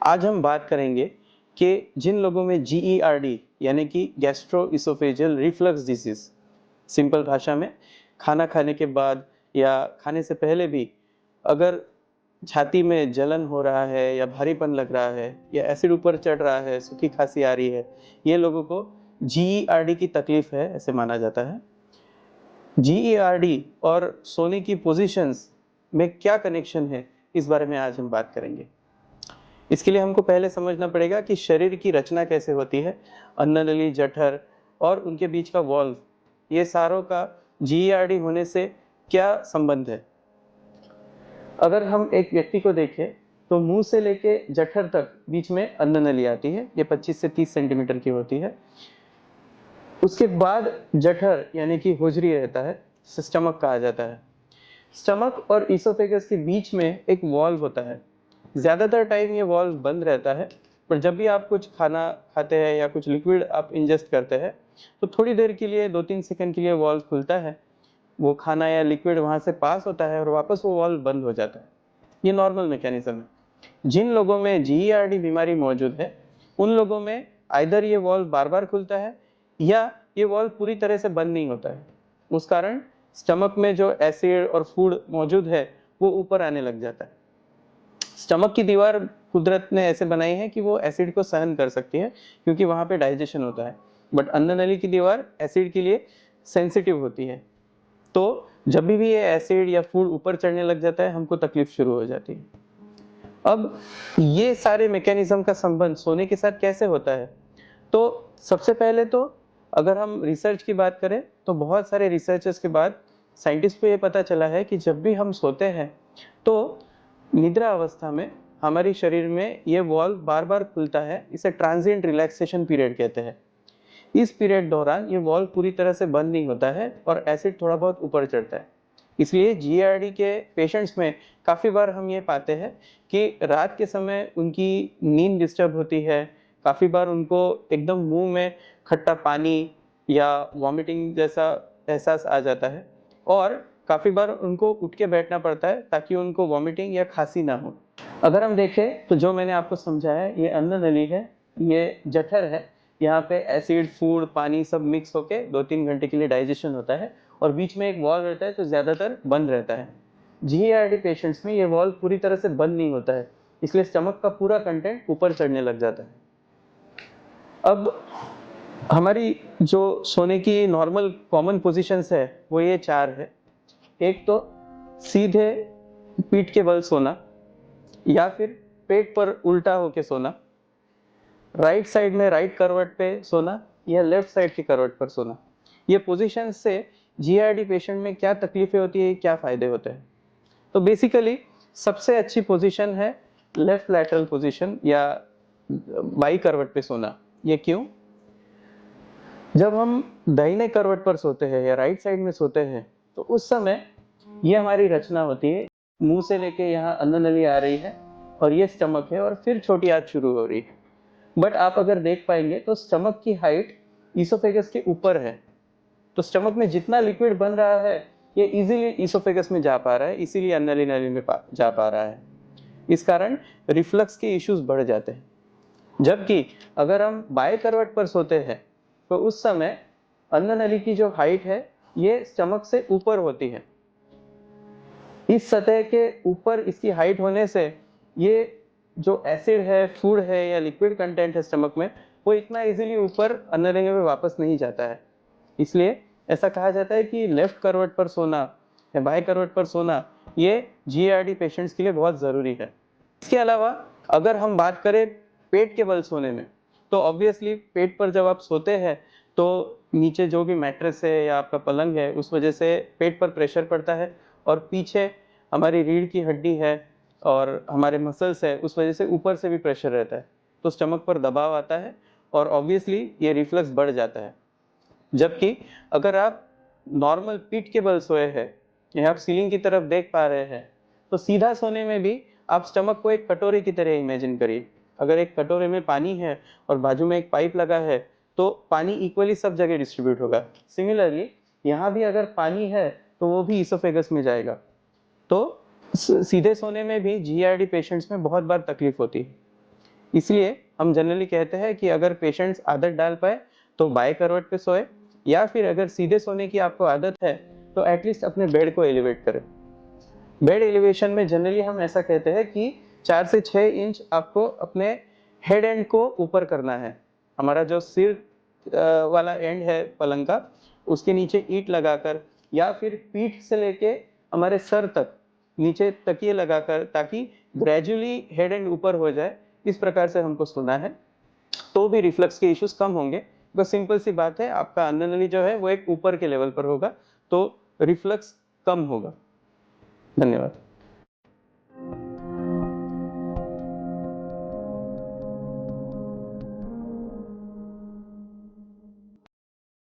आज हम बात करेंगे कि जिन लोगों में जीईआरडी यानी कि गैस्ट्रोइसोफेजियल रिफ्लक्स डिसीज, सिंपल भाषा में खाना खाने के बाद या खाने से पहले भी अगर छाती में जलन हो रहा है या भारीपन लग रहा है या एसिड ऊपर चढ़ रहा है, सूखी खांसी आ रही है, ये लोगों को जीईआरडी की तकलीफ है ऐसे माना जाता है। जीईआरडी और सोने की पोजीशंस में क्या कनेक्शन है, इस बारे में आज हम बात करेंगे। इसके लिए हमको पहले समझना पड़ेगा कि शरीर की रचना कैसे होती है, अन्ननली, जठर और उनके बीच का वॉल्व, ये सारों का जीईआरडी होने से क्या संबंध है। अगर हम एक व्यक्ति को देखें तो मुंह से लेके जठर तक बीच में अन्ननली आती है, ये 25 से 30 सेंटीमीटर की होती है। उसके बाद जठर यानी कि होजरी रहता है, स्टमक कहा जाता है। स्टमक और ईसोफेगस के बीच में एक वॉल्व होता है। ज़्यादातर टाइम ये वॉल्व बंद रहता है, पर जब भी आप कुछ खाना खाते हैं या कुछ लिक्विड आप इंजेस्ट करते हैं तो थोड़ी देर के लिए 2-3 सेकंड के लिए वॉल्व खुलता है, वो खाना या लिक्विड वहाँ से पास होता है और वापस वो वॉल्व बंद हो जाता है। ये नॉर्मल मैकेनिज्म है। जिन लोगों में जीईआरडी बीमारी मौजूद है उन लोगों में आइदर ये वॉल्व बार बार खुलता है या ये वॉल्व पूरी तरह से बंद नहीं होता है। उस कारण स्टमक में जो एसिड और फूड मौजूद है वो ऊपर आने लग जाता है। स्टमक की दीवार कुदरत ने ऐसे बनाई है कि वो एसिड को सहन कर सकती है क्योंकि वहाँ पे डाइजेशन होता है, बट अन्ननली की दीवार एसिड के लिए सेंसिटिव होती है। तो जब भी ये एसिड या फूड ऊपर चढ़ने लग जाता है हमको तकलीफ शुरू हो जाती है। अब ये सारे मैकेनिज्म का संबंध सोने के साथ कैसे होता है, तो सबसे पहले तो अगर हम रिसर्च की बात करें तो बहुत सारे रिसर्चर्स के बाद साइंटिस्ट को ये पता चला है कि जब भी हम सोते हैं तो निद्रा अवस्था में हमारे शरीर में ये वॉल्व बार बार खुलता है। इसे ट्रांजिएंट रिलैक्सेशन पीरियड कहते हैं। इस पीरियड दौरान ये वॉल्व पूरी तरह से बंद नहीं होता है और एसिड थोड़ा बहुत ऊपर चढ़ता है। इसलिए जीईआरडी के पेशेंट्स में काफ़ी बार हम ये पाते हैं कि रात के समय उनकी नींद डिस्टर्ब होती है। काफ़ी बार उनको एकदम मुंह में खट्टा पानी या वॉमिटिंग जैसा एहसास आ जाता है और काफ़ी बार उनको उठ के बैठना पड़ता है ताकि उनको वॉमिटिंग या खांसी ना हो। अगर हम देखें तो जो मैंने आपको समझाया है, ये अन्ननली है, ये जठर है। यहाँ पे एसिड, फूड, पानी सब मिक्स होके 2-3 घंटे के लिए डाइजेशन होता है और बीच में एक वॉल्व रहता है जो ज़्यादातर बंद रहता है। जीईआरडी पेशेंट्स में ये वॉल्व पूरी तरह से बंद नहीं होता है, इसलिए स्टमक का पूरा कंटेंट ऊपर चढ़ने लग जाता है। अब हमारी जो सोने की नॉर्मल कॉमन पोजीशंस है वो ये 4 है। एक तो सीधे पीठ के बल सोना, या फिर पेट पर उल्टा होके सोना, राइट साइड में राइट करवट पे सोना या लेफ्ट साइड की करवट पर सोना। ये पोजीशन से जीईआरडी पेशेंट में क्या तकलीफें होती है, क्या फायदे होते हैं। तो बेसिकली सबसे अच्छी पोजीशन है लेफ्ट लैटरल पोजीशन या बाई करवट पे सोना। ये क्यों? जब हम दाहिने करवट पर सोते हैं या राइट साइड में सोते हैं तो उस समय ये हमारी रचना होती है, मुंह से लेके यहाँ अन्ननली आ रही है और ये स्टमक है और फिर छोटी आंत शुरू हो रही है। बट आप अगर देख पाएंगे तो स्टमक की हाइट ईसोफेगस के ऊपर है, तो स्टमक में जितना लिक्विड बन रहा है ये इजीली ईसोफेगस में जा पा रहा है, इसीलिए अन्नली नली में जा पा रहा है। इस कारण रिफ्लक्स के इश्यूज बढ़ जाते हैं। जबकि अगर हम बाएं करवट पर सोते हैं तो उस समय अन्ननली की जो हाइट है ये स्टमक से ऊपर होती है। इस सतह के ऊपर इसकी हाइट होने से ये जो एसिड है, फूड है या लिक्विड कंटेंट है स्टमक में, वो इतना इजीली ऊपर अन्ननली में वापस नहीं जाता है। इसलिए ऐसा कहा जाता है कि लेफ्ट करवट पर सोना या बाएं करवट पर सोना ये जीईआरडी पेशेंट्स के लिए बहुत ज़रूरी है। इसके अलावा अगर हम बात करें पेट के बल सोने में, तो ऑब्वियसली पेट पर जब आप सोते हैं तो नीचे जो भी मैट्रेस है या आपका पलंग है उस वजह से पेट पर प्रेशर पड़ता है और पीछे हमारी रीढ़ की हड्डी है और हमारे मसल्स है, उस वजह से ऊपर से भी प्रेशर रहता है, तो स्टमक पर दबाव आता है और ऑब्वियसली ये रिफ्लक्स बढ़ जाता है। जबकि अगर आप नॉर्मल पीठ के बल सोए हैं या आप सीलिंग की तरफ देख पा रहे हैं तो सीधा सोने में भी आप स्टमक को एक कटोरे की तरह इमेजिन करिए। अगर एक कटोरे में पानी है और बाजू में एक पाइप लगा है तो पानी इक्वली सब जगह डिस्ट्रीब्यूट होगा। सिमिलरली यहाँ भी अगर पानी है तो वो भी ईसोफेगस में जाएगा। तो सीधे सोने में भी जीईआरडी पेशेंट्स में बहुत बार तकलीफ होती है। इसलिए हम जनरली कहते हैं कि अगर पेशेंट्स आदत डाल पाए तो बाएं करवट पे सोए, या फिर अगर सीधे सोने की आपको आदत है तो एटलीस्ट अपने बेड को एलिवेट करें। बेड एलिवेशन में जनरली हम ऐसा कहते हैं कि 4 से 6 इंच आपको अपने हेड एंड को ऊपर करना है। हमारा जो सिर वाला एंड है पलंग का, उसके नीचे ईंट लगाकर या फिर पीठ से लेके हमारे सर तक नीचे तकिए लगाकर, ताकि ग्रेजुअली हेड एंड ऊपर हो जाए, इस प्रकार से हमको सोना है। तो भी रिफ्लक्स के इश्यूज कम होंगे। बस सिंपल सी बात है, आपका अन्न नली जो है वो एक ऊपर के लेवल पर होगा, तो रिफ्लक्स कम होगा। धन्यवाद।